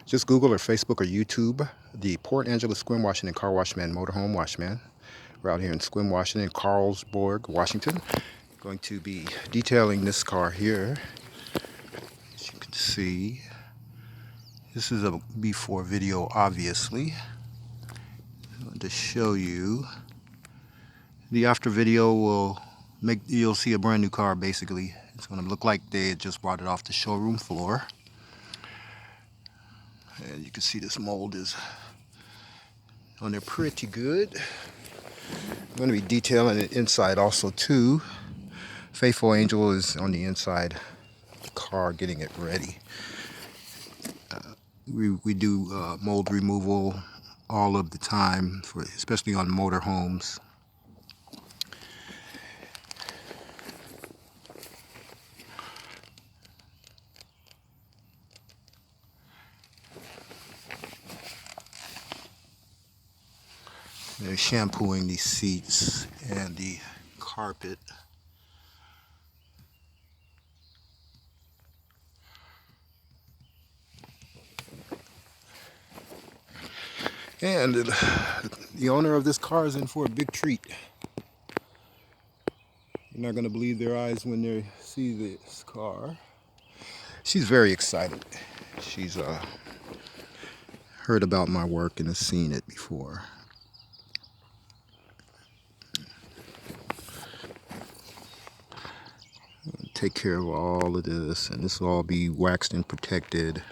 Just Google or Facebook or YouTube the Port Angeles-Sequim, Washington Car Wash Man, Motorhome Wash Man. We're out here in Sequim, Washington, Carlsbad, Washington. Going to be detailing this car here. As you can see, this is a before video, obviously. I want to show you. The after video will make you'll see a brand new car. Basically, it's going to look like they had just brought it off the showroom floor. And you can see this mold is on there pretty good. I'm going to be detailing it inside also too. Faithful Angel is on the inside of the car getting it ready. We do mold removal all of the time, especially on motorhomes. They're shampooing these seats and the carpet. And the owner of this car is in for a big treat. You're not going to believe their eyes when they see this car. She's very excited. She's heard about my work and has seen it before. Take care of all of this, and this will all be waxed and protected.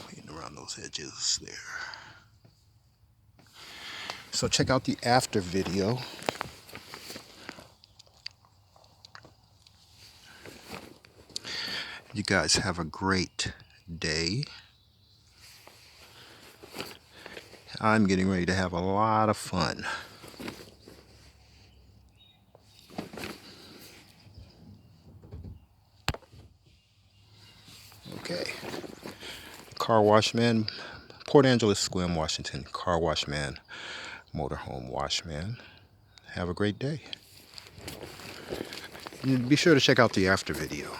Clean around those edges there. So check out the after video. You guys have a great day. I'm getting ready to have a lot of fun. Okay. Car Wash Man, Port Angeles-Sequim, Washington. Car Wash Man, Motorhome Wash Man. Have a great day. And be sure to check out the after video.